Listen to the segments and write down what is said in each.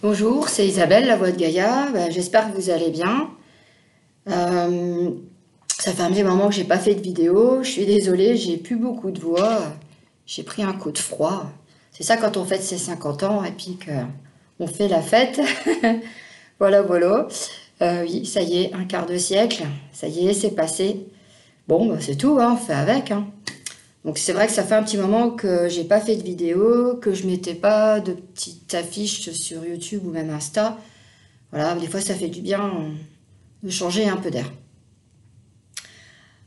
Bonjour, c'est Isabelle, la voix de Gaïa. J'espère que vous allez bien. Euh, Ça fait un petit moment que j'ai pas fait de vidéo. Je suis désolée, j'ai plus beaucoup de voix. J'ai pris un coup de froid. C'est ça quand on fête ses 50 ans et puis qu'on fait la fête. Voilà, voilà. Oui, ça y est, un quart de siècle. Ça y est, c'est passé. Bon, c'est tout, hein, on fait avec, hein. Donc c'est vrai que ça fait un petit moment que j'ai pas fait de vidéo, que je mettais pas de petites affiches sur YouTube ou même Insta. Voilà, des fois ça fait du bien de changer un peu d'air.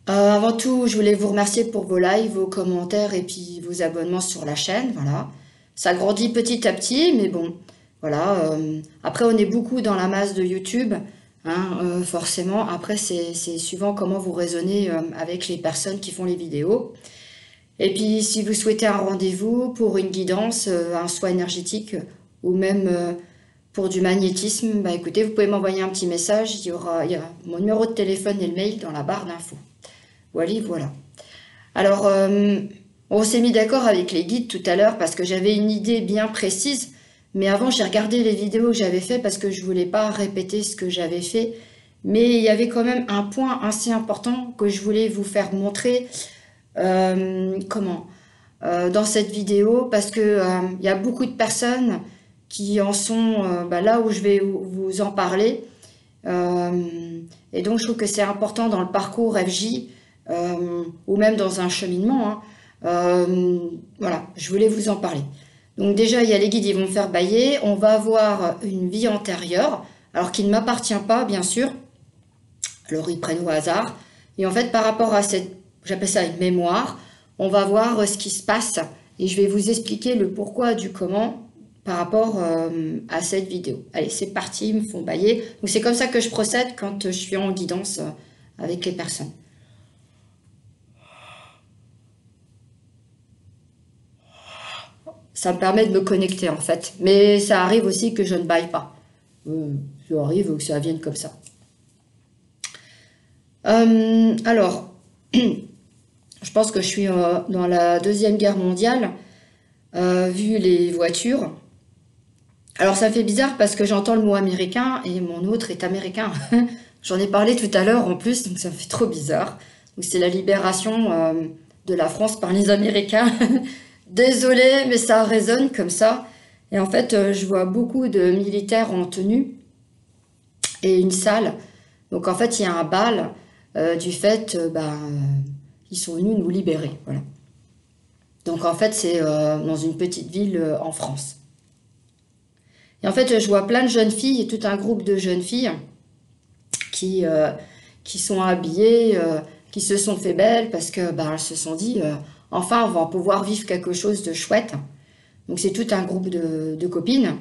Avant tout, je voulais vous remercier pour vos likes, vos commentaires et puis vos abonnements sur la chaîne. Voilà, ça grandit petit à petit, mais bon, voilà. Après, on est beaucoup dans la masse de YouTube, hein, forcément. Après, c'est suivant comment vous raisonnez avec les personnes qui font les vidéos. Et puis, si vous souhaitez un rendez-vous pour une guidance, un soin énergétique ou même pour du magnétisme, bah écoutez, vous pouvez m'envoyer un petit message. Il y a mon numéro de téléphone et le mail dans la barre d'infos. Voilà, voilà. Alors, on s'est mis d'accord avec les guides tout à l'heure parce que j'avais une idée bien précise. Mais avant, j'ai regardé les vidéos que j'avais fait parce que je voulais pas répéter ce que j'avais fait. Mais il y avait quand même un point assez important que je voulais vous faire montrer. Comment dans cette vidéo parce que il y a beaucoup de personnes qui en sont là où je vais vous en parler. Et donc je trouve que c'est important dans le parcours FJ ou même dans un cheminement, hein. Voilà, je voulais vous en parler. Donc déjà, il y a les guides, ils vont me faire bailler. On va avoir une vie antérieure, alors qui ne m'appartient pas, bien sûr. Alors ils prennent au hasard. Et en fait, par rapport à cette, j'appelle ça une mémoire, on va voir ce qui se passe. Et je vais vous expliquer le pourquoi du comment par rapport à cette vidéo. Allez, c'est parti, ils me font bailler. Donc c'est comme ça que je procède quand je suis en guidance avec les personnes. Ça me permet de me connecter en fait. Mais ça arrive aussi que je ne baille pas. Ça arrive que ça vienne comme ça. Alors, je pense que je suis dans la Deuxième Guerre mondiale, vu les voitures. Alors ça fait bizarre parce que j'entends le mot américain et mon autre est américain. J'en ai parlé tout à l'heure en plus, donc ça me fait trop bizarre. Donc c'est la libération de la France par les Américains. Désolée, mais ça résonne comme ça. Et en fait, je vois beaucoup de militaires en tenue et une salle. Donc en fait, il y a un bal du fait, ils sont venus nous libérer. Voilà. Donc en fait, c'est dans une petite ville en France. Et en fait, je vois plein de jeunes filles et tout un groupe de jeunes filles qui, euh, qui sont habillées, qui se sont fait belles parce que elles se sont dit enfin, on va pouvoir vivre quelque chose de chouette. Donc c'est tout un groupe de copines.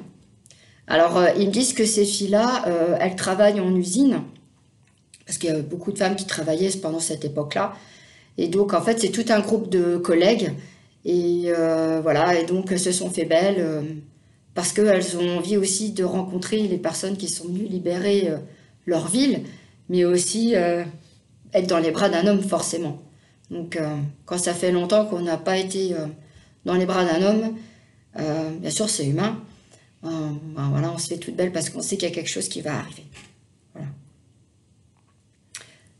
Alors ils me disent que ces filles-là, elles travaillent en usine parce qu'il y a beaucoup de femmes qui travaillaient pendant cette époque-là. Et donc en fait, c'est tout un groupe de collègues et voilà, et donc elles se sont fait belles. Parce qu'elles ont envie aussi de rencontrer les personnes qui sont venues libérer leur ville, mais aussi être dans les bras d'un homme forcément. Donc quand ça fait longtemps qu'on n'a pas été dans les bras d'un homme, bien sûr c'est humain, voilà, on se fait toute belle parce qu'on sait qu'il y a quelque chose qui va arriver. Voilà.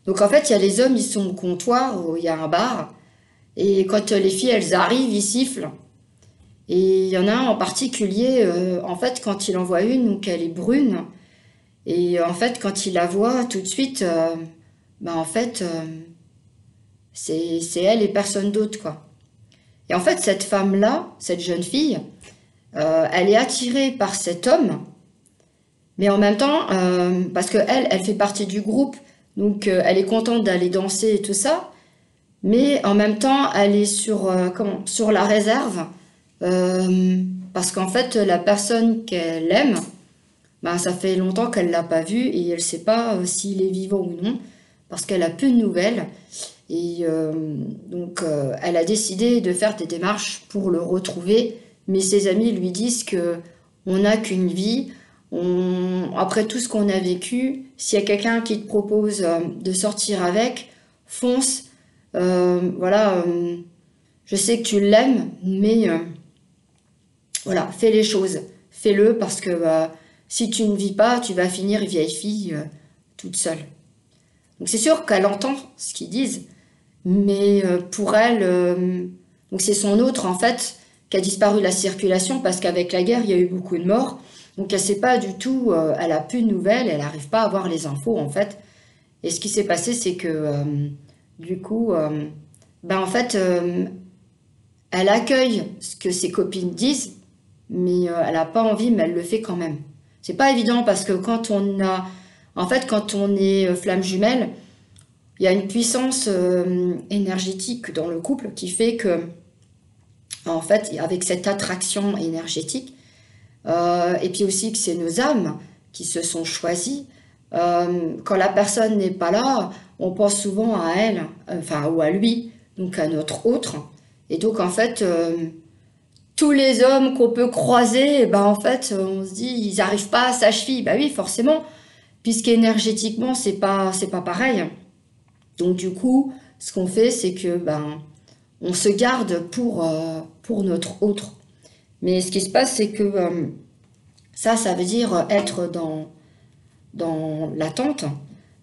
Donc en fait il y a les hommes, ils sont au comptoir, où il y a un bar, et quand les filles elles arrivent, ils sifflent. Et il y en a un en particulier, en fait, quand il en voit une, donc elle est brune, et en fait, quand il la voit, tout de suite, en fait, c'est elle et personne d'autre, quoi. Et en fait, cette femme-là, cette jeune fille, elle est attirée par cet homme, mais en même temps, parce que elle fait partie du groupe, donc elle est contente d'aller danser et tout ça, mais en même temps, elle est sur la réserve, euh, parce qu'en fait, la personne qu'elle aime, ça fait longtemps qu'elle l'a pas vu et elle sait pas s'il est vivant ou non, parce qu'elle a peu de nouvelles. Et donc, elle a décidé de faire des démarches pour le retrouver, mais ses amis lui disent que on n'a qu'une vie. Après tout ce qu'on a vécu, s'il y a quelqu'un qui te propose de sortir avec, fonce. Voilà, je sais que tu l'aimes, mais voilà, fais les choses. fais-le parce que si tu ne vis pas, tu vas finir vieille fille toute seule. Donc c'est sûr qu'elle entend ce qu'ils disent, mais pour elle, donc c'est son autre en fait qui a disparu de la circulation parce qu'avec la guerre, il y a eu beaucoup de morts. Donc elle sait pas du tout, elle a plus de nouvelles, elle n'arrive pas à avoir les infos en fait. Et ce qui s'est passé, c'est que du coup, en fait, elle accueille ce que ses copines disent, mais elle n'a pas envie, mais elle le fait quand même. C'est pas évident parce que quand on est flamme jumelle, il y a une puissance énergétique dans le couple qui fait que, en fait, avec cette attraction énergétique, et puis aussi que c'est nos âmes qui se sont choisies, quand la personne n'est pas là, on pense souvent à elle, enfin, ou à lui, donc à notre autre. Et donc, en fait, tous les hommes qu'on peut croiser, en fait, on se dit, ils n'arrivent pas à sa cheville. Bah oui, forcément, puisqu'énergétiquement, c'est pas pareil. Donc, du coup, ce qu'on fait, c'est que, on se garde pour notre autre. Mais ce qui se passe, c'est que ça veut dire être dans l'attente.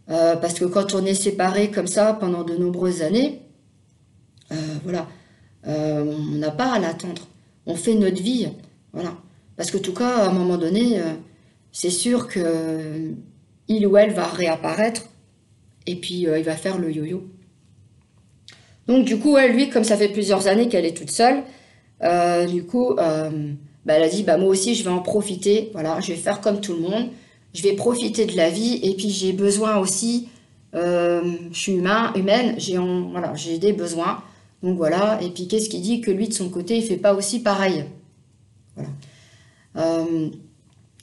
Parce que quand on est séparé comme ça pendant de nombreuses années, voilà, on n'a pas à l'attendre. On fait notre vie, voilà. Parce que en tout cas, à un moment donné, c'est sûr que il ou elle va réapparaître et puis il va faire le yo-yo. Donc du coup, elle, lui, comme ça fait plusieurs années qu'elle est toute seule, du coup, elle a dit, moi aussi, je vais en profiter. Voilà, je vais faire comme tout le monde. Je vais profiter de la vie et puis j'ai besoin aussi. Je suis humaine, j'ai des besoins. Donc voilà. Et puis qu'est-ce qu'il dit que lui de son côté, il fait pas aussi pareil. Voilà.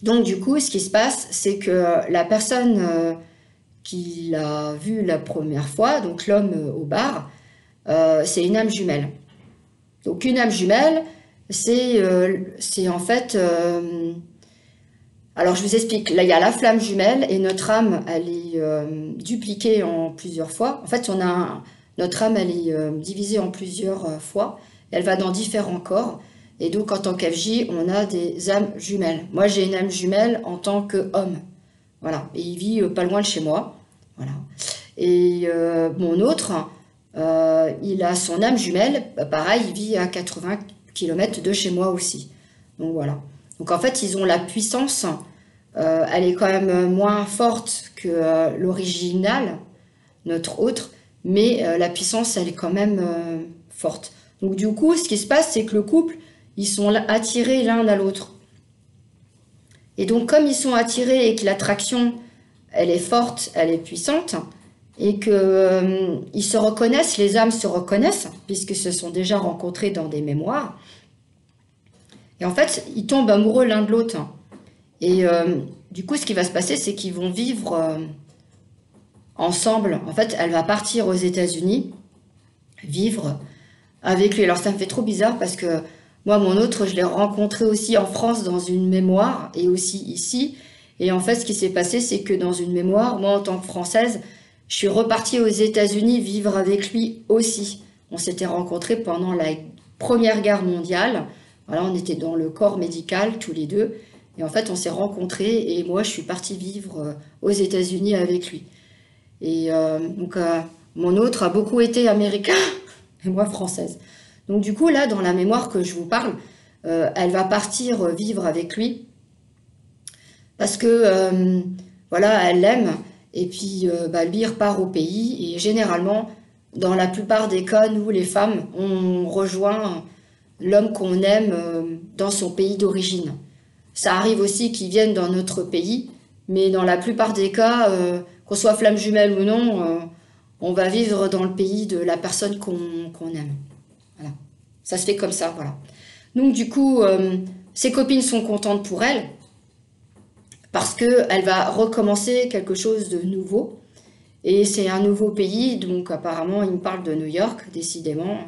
Donc du coup, ce qui se passe, c'est que la personne qui l'a vu la première fois, donc l'homme au bar, c'est une âme jumelle. Donc une âme jumelle, c'est en fait... alors je vous explique, là il y a la flamme jumelle et notre âme, elle est dupliquée en plusieurs fois. En fait, notre âme, elle est divisée en plusieurs fois. Elle va dans différents corps. Et donc en tant qu'FJ, on a des âmes jumelles. Moi j'ai une âme jumelle en tant qu'homme. Voilà, et il vit pas loin de chez moi. Voilà. Et mon autre... il a son âme jumelle, pareil, il vit à 80 km de chez moi aussi. Donc voilà. Donc en fait, ils ont la puissance, elle est quand même moins forte que l'original, notre autre, mais la puissance, elle est quand même forte. Donc du coup, ce qui se passe, c'est que le couple, ils sont attirés l'un à l'autre. Et donc comme ils sont attirés et que l'attraction, elle est forte, elle est puissante, et que ils se reconnaissent, les âmes se reconnaissent, puisqu'ils se sont déjà rencontrés dans des mémoires. Et en fait, ils tombent amoureux l'un de l'autre. Et du coup, ce qui va se passer, c'est qu'ils vont vivre ensemble. En fait, elle va partir aux États-Unis, vivre avec lui. Alors, ça me fait trop bizarre parce que moi, mon autre, je l'ai rencontré aussi en France dans une mémoire et aussi ici. Et en fait, ce qui s'est passé, c'est que dans une mémoire, moi, en tant que Française, je suis repartie aux États-Unis vivre avec lui aussi. On s'était rencontrés pendant la Première Guerre mondiale. Voilà, on était dans le corps médical tous les deux. Et en fait, on s'est rencontrés et moi, je suis partie vivre aux États-Unis avec lui. Et donc, mon autre a beaucoup été américain et moi française. Donc, du coup, là, dans la mémoire que je vous parle, elle va partir vivre avec lui parce que, voilà, elle l'aime. Et puis, lui, il repart au pays. Et généralement, dans la plupart des cas, nous, les femmes, on rejoint l'homme qu'on aime dans son pays d'origine. Ça arrive aussi qu'ils viennent dans notre pays, mais dans la plupart des cas, qu'on soit flamme jumelle ou non, on va vivre dans le pays de la personne qu'on aime. Voilà. Ça se fait comme ça, voilà. Donc du coup, ses copines sont contentes pour elle, parce qu'elle va recommencer quelque chose de nouveau. Et c'est un nouveau pays, donc apparemment, il me parle de New York, décidément,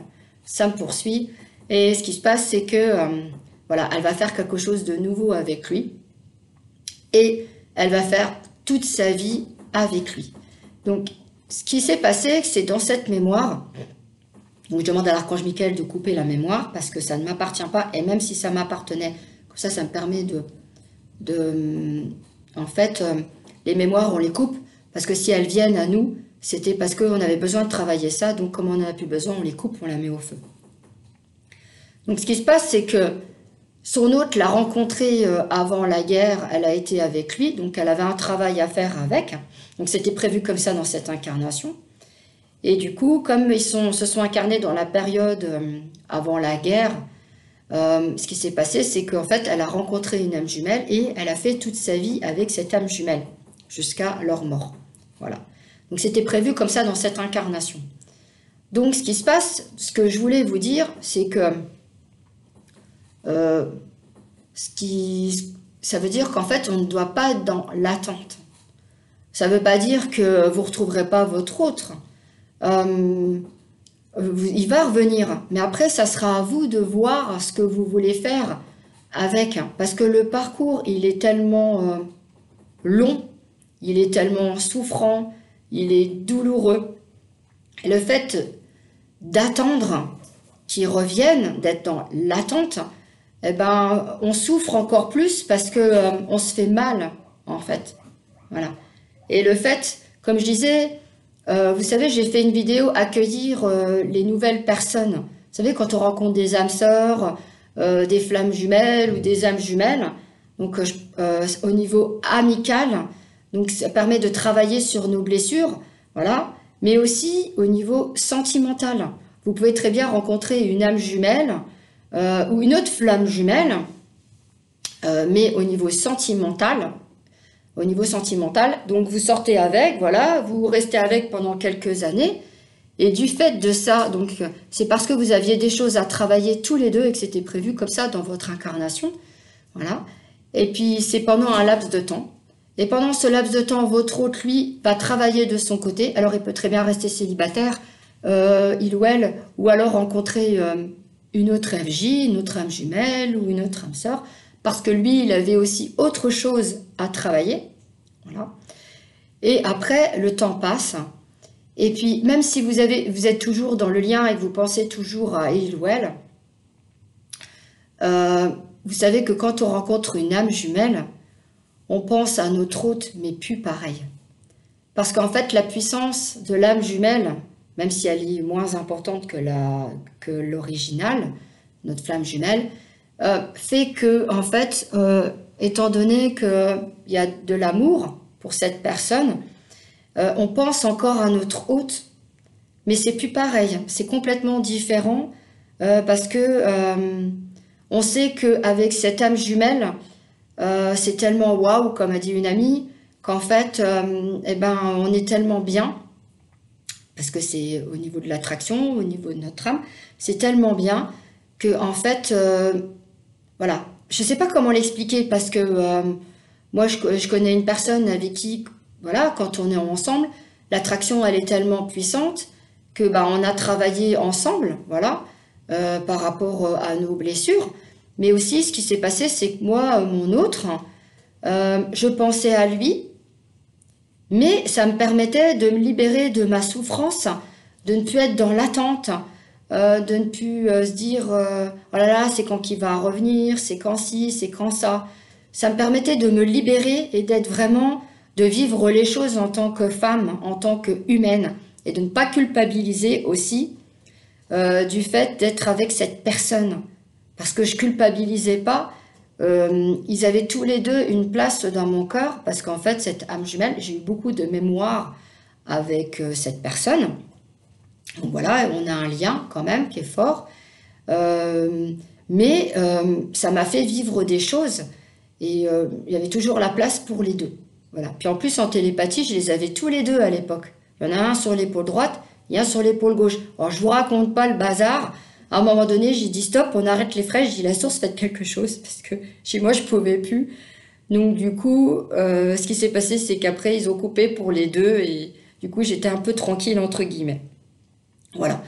ça me poursuit. Et ce qui se passe, c'est que, voilà, elle va faire quelque chose de nouveau avec lui. Et elle va faire toute sa vie avec lui. Donc, ce qui s'est passé, c'est dans cette mémoire, donc je demande à l'archange Michael de couper la mémoire, parce que ça ne m'appartient pas, et même si ça m'appartenait, Ça me permet en fait, les mémoires, on les coupe, parce que si elles viennent à nous, c'était parce qu'on avait besoin de travailler ça, donc comme on n'en a plus besoin, on les coupe, on la met au feu. Donc ce qui se passe, c'est que son hôte l'a rencontré avant la guerre, elle a été avec lui, donc elle avait un travail à faire avec, donc c'était prévu comme ça dans cette incarnation. Et du coup, comme se sont incarnés dans la période avant la guerre, ce qui s'est passé, c'est qu'en fait, elle a rencontré une âme jumelle et elle a fait toute sa vie avec cette âme jumelle, jusqu'à leur mort. Voilà. Donc c'était prévu comme ça dans cette incarnation. Donc ce qui se passe, ce que je voulais vous dire, c'est que ça veut dire qu'en fait, on ne doit pas être dans l'attente. Ça ne veut pas dire que vous ne retrouverez pas votre autre. Il va revenir, mais après, ça sera à vous de voir ce que vous voulez faire avec. Parce que le parcours, il est tellement long, il est tellement souffrant, il est douloureux. Et le fait d'attendre qu'ils reviennent, d'être dans l'attente, eh ben, on souffre encore plus parce que on se fait mal, en fait. Voilà. Et le fait, comme je disais, vous savez, j'ai fait une vidéo accueillir les nouvelles personnes. Vous savez, quand on rencontre des âmes sœurs, des flammes jumelles ou des âmes jumelles, donc au niveau amical, donc ça permet de travailler sur nos blessures, voilà, mais aussi au niveau sentimental. Vous pouvez très bien rencontrer une âme jumelle ou une autre flamme jumelle, mais au niveau sentimental, donc vous sortez avec, voilà, vous restez avec pendant quelques années, et du fait de ça, donc c'est parce que vous aviez des choses à travailler tous les deux et que c'était prévu comme ça dans votre incarnation, voilà, et puis c'est pendant un laps de temps, et pendant ce laps de temps, votre hôte, lui, va travailler de son côté, alors il peut très bien rester célibataire, il ou elle, ou alors rencontrer une autre FJ, une autre âme jumelle ou une autre âme sœur, parce que lui, il avait aussi autre chose à travailler. Voilà. Et après, le temps passe. Et puis, même si vous êtes toujours dans le lien et que vous pensez toujours à il ou elle, vous savez que quand on rencontre une âme jumelle, on pense à notre hôte, mais plus pareil. Parce qu'en fait, la puissance de l'âme jumelle, même si elle est moins importante que l'original, notre flamme jumelle, fait que, en fait, étant donné qu'il y a de l'amour pour cette personne, on pense encore à notre hôte, mais c'est plus pareil, c'est complètement différent, parce que on sait qu'avec cette âme jumelle, c'est tellement waouh, comme a dit une amie, qu'en fait, eh ben, on est tellement bien, parce que c'est au niveau de l'attraction, au niveau de notre âme, c'est tellement bien que, en fait, voilà, je ne sais pas comment l'expliquer parce que moi je connais une personne avec qui, voilà, quand on est ensemble, l'attraction elle est tellement puissante que bah, on a travaillé ensemble, voilà, par rapport à nos blessures. Mais aussi ce qui s'est passé, c'est que moi, mon autre, je pensais à lui, mais ça me permettait de me libérer de ma souffrance, de ne plus être dans l'attente. De ne plus se dire oh là là, c'est quand qu'il va revenir, c'est quand ci, c'est quand ça. Ça me permettait de me libérer et d'être vraiment, de vivre les choses en tant que femme, en tant qu'humaine, et de ne pas culpabiliser aussi du fait d'être avec cette personne. Parce que je culpabilisais pas, ils avaient tous les deux une place dans mon cœur, parce qu'en fait, cette âme jumelle, j'ai eu beaucoup de mémoire avec cette personne. Donc voilà, on a un lien quand même qui est fort, mais ça m'a fait vivre des choses et il y avait toujours la place pour les deux. Voilà. Puis en plus en télépathie, je les avais tous les deux à l'époque. Il y en a un sur l'épaule droite et un sur l'épaule gauche. Alors je vous raconte pas le bazar. À un moment donné, j'ai dit stop, on arrête les frais. J'ai dit la source, faites quelque chose parce que chez moi je pouvais plus. Donc du coup, ce qui s'est passé, c'est qu'après ils ont coupé pour les deux et du coup j'étais un peu tranquille entre guillemets. Voilà.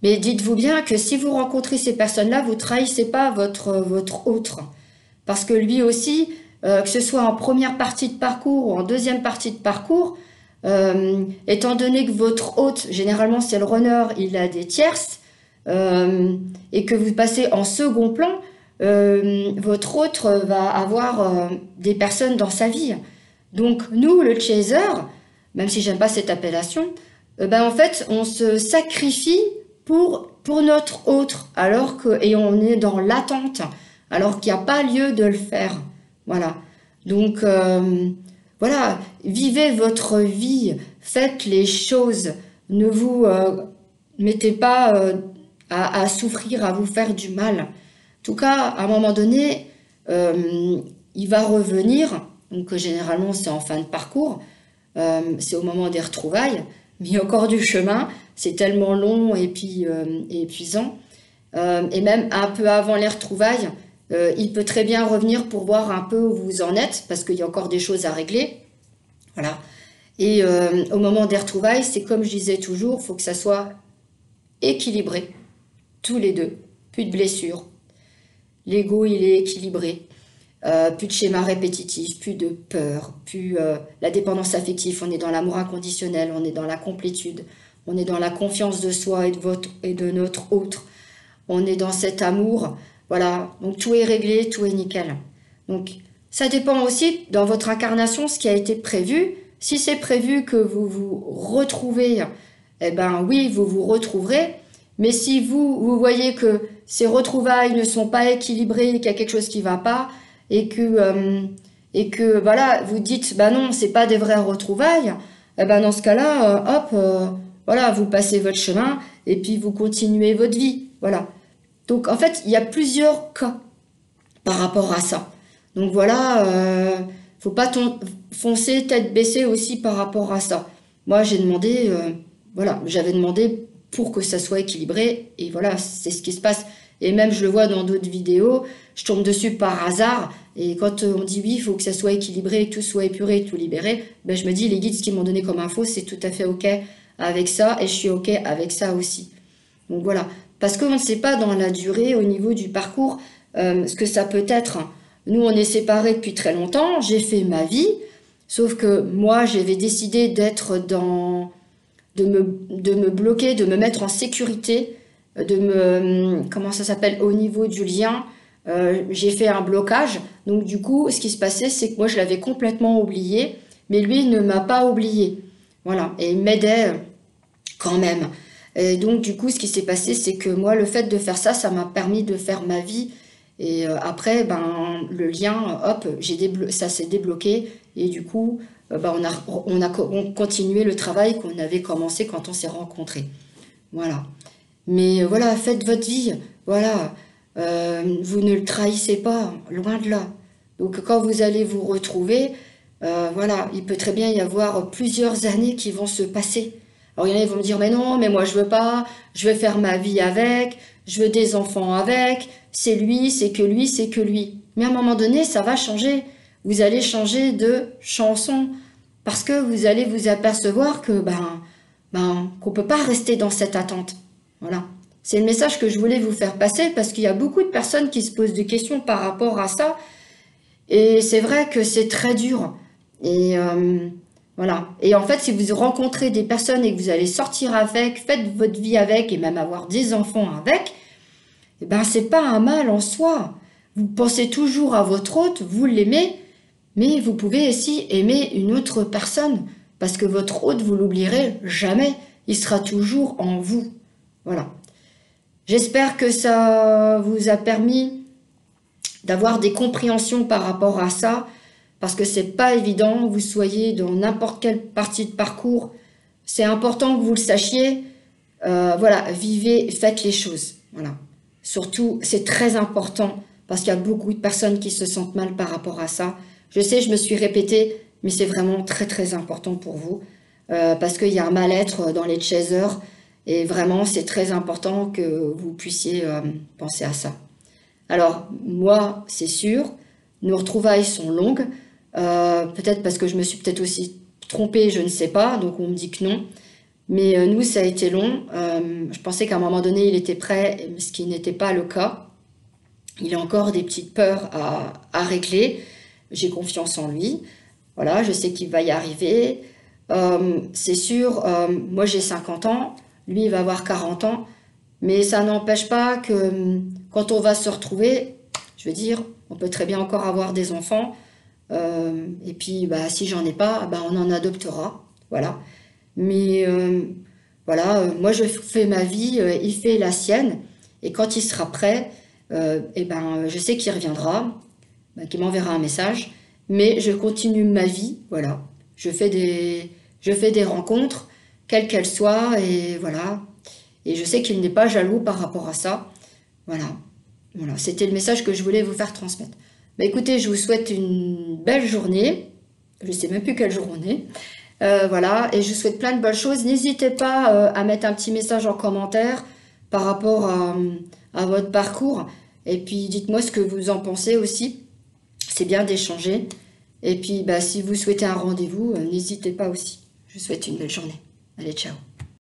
Mais dites-vous bien que si vous rencontrez ces personnes-là, vous ne trahissez pas votre autre. Parce que lui aussi, que ce soit en première partie de parcours ou en deuxième partie de parcours, étant donné que votre hôte, généralement c'est le runner, il a des tierces, et que vous passez en second plan, votre autre va avoir des personnes dans sa vie. Donc nous, le chaser, même si j'aime pas cette appellation, ben en fait, on se sacrifie pour notre autre, alors que, et on est dans l'attente, alors qu'il n'y a pas lieu de le faire. Voilà. Donc, voilà, vivez votre vie, faites les choses, ne vous mettez pas à souffrir, à vous faire du mal. En tout cas, à un moment donné, il va revenir, donc généralement c'est en fin de parcours, c'est au moment des retrouvailles, mais il y a encore du chemin, c'est tellement long et puis et épuisant. Et même un peu avant les retrouvailles, il peut très bien revenir pour voir un peu où vous en êtes, parce qu'il y a encore des choses à régler. Voilà. Et au moment des retrouvailles, c'est comme je disais toujours, il faut que ça soit équilibré, tous les deux. Plus de blessures. L'ego, il est équilibré. Plus de schémas répétitifs, plus de peur, plus la dépendance affective. On est dans l'amour inconditionnel, on est dans la complétude, on est dans la confiance de soi et de notre autre. On est dans cet amour. Voilà, donc tout est réglé, tout est nickel. Donc ça dépend aussi dans votre incarnation ce qui a été prévu. Si c'est prévu que vous vous retrouvez, eh ben oui, vous vous retrouverez. Mais si vous voyez que ces retrouvailles ne sont pas équilibrées, qu'il y a quelque chose qui ne va pas, et que voilà, vous dites, bah non, c'est pas des vraies retrouvailles, eh ben dans ce cas-là, voilà, vous passez votre chemin et puis vous continuez votre vie. Voilà. Donc en fait, il y a plusieurs cas par rapport à ça. Donc voilà, faut pas foncer tête baissée aussi par rapport à ça. Moi, j'ai demandé, voilà, j'avais demandé pour que ça soit équilibré, et voilà, c'est ce qui se passe. Et même, je le vois dans d'autres vidéos, je tombe dessus par hasard, et quand on dit oui, il faut que ça soit équilibré, que tout soit épuré, tout libéré, ben je me dis, les guides, ce qu'ils m'ont donné comme info, c'est tout à fait OK avec ça, et je suis OK avec ça aussi. Donc voilà, parce qu'on ne sait pas dans la durée, au niveau du parcours, ce que ça peut être. Nous, on est séparés depuis très longtemps, j'ai fait ma vie, sauf que moi, j'avais décidé d'être dans... de me bloquer, de me mettre en sécurité, comment ça s'appelle, au niveau du lien, j'ai fait un blocage. Donc du coup, ce qui se passait, c'est que moi, je l'avais complètement oublié, mais lui ne m'a pas oublié. Voilà, et il m'aidait quand même. Et donc du coup, ce qui s'est passé, c'est que moi, le fait de faire ça, ça m'a permis de faire ma vie. Et après, ben, le lien, hop, ça s'est débloqué. Et du coup, ben, on continué le travail qu'on avait commencé quand on s'est rencontrés. Voilà. Mais voilà, faites votre vie. Voilà. Vous ne le trahissez pas, loin de là. Donc quand vous allez vous retrouver, voilà, il peut très bien y avoir plusieurs années qui vont se passer. Alors il y en a qui vont me dire, mais non, mais moi je veux pas, je veux faire ma vie avec, je veux des enfants avec, c'est lui, c'est que lui, c'est que lui. Mais à un moment donné, ça va changer. Vous allez changer de chanson parce que vous allez vous apercevoir que qu'on peut pas rester dans cette attente. Voilà. C'est le message que je voulais vous faire passer parce qu'il y a beaucoup de personnes qui se posent des questions par rapport à ça. Et c'est vrai que c'est très dur. Et voilà. Et en fait, si vous rencontrez des personnes et que vous allez sortir avec, faites votre vie avec et même avoir des enfants avec, eh ben, c'est pas un mal en soi. Vous pensez toujours à votre hôte, vous l'aimez, mais vous pouvez aussi aimer une autre personne parce que votre hôte, vous l'oublierez jamais. Il sera toujours en vous. Voilà. J'espère que ça vous a permis d'avoir des compréhensions par rapport à ça, parce que c'est pas évident, vous soyez dans n'importe quelle partie de parcours, c'est important que vous le sachiez, voilà, vivez, faites les choses, voilà. Surtout, c'est très important, parce qu'il y a beaucoup de personnes qui se sentent mal par rapport à ça. Je sais, je me suis répétée, mais c'est vraiment très très important pour vous, parce qu'il y a un mal-être dans les chasers, et vraiment, c'est très important que vous puissiez penser à ça. Alors, moi, c'est sûr, nos retrouvailles sont longues, peut-être parce que je me suis peut-être aussi trompée, je ne sais pas, donc on me dit que non. Mais nous, ça a été long. Je pensais qu'à un moment donné, il était prêt, ce qui n'était pas le cas. Il a encore des petites peurs à régler. J'ai confiance en lui. Voilà, je sais qu'il va y arriver. C'est sûr, moi j'ai 50 ans, lui il va avoir 40 ans. Mais ça n'empêche pas que quand on va se retrouver, Je veux dire, on peut très bien encore avoir des enfants. Et puis, bah, si j'en ai pas, bah, on en adoptera. Voilà. Mais voilà, moi je fais ma vie, il fait la sienne. Et quand il sera prêt, et ben, je sais qu'il reviendra, ben, qu'il m'enverra un message. Mais je continue ma vie, voilà. Je fais des rencontres, quelles qu'elles soient, et voilà. Et je sais qu'il n'est pas jaloux par rapport à ça. Voilà. Voilà, c'était le message que je voulais vous faire transmettre. Bah, écoutez, je vous souhaite une belle journée. Je ne sais même plus quelle jour on est. Voilà, et je vous souhaite plein de bonnes choses. N'hésitez pas à mettre un petit message en commentaire par rapport à votre parcours. Et puis dites-moi ce que vous en pensez aussi. C'est bien d'échanger. Et puis bah, si vous souhaitez un rendez-vous, n'hésitez pas aussi. Je vous souhaite une belle journée. Allez, ciao.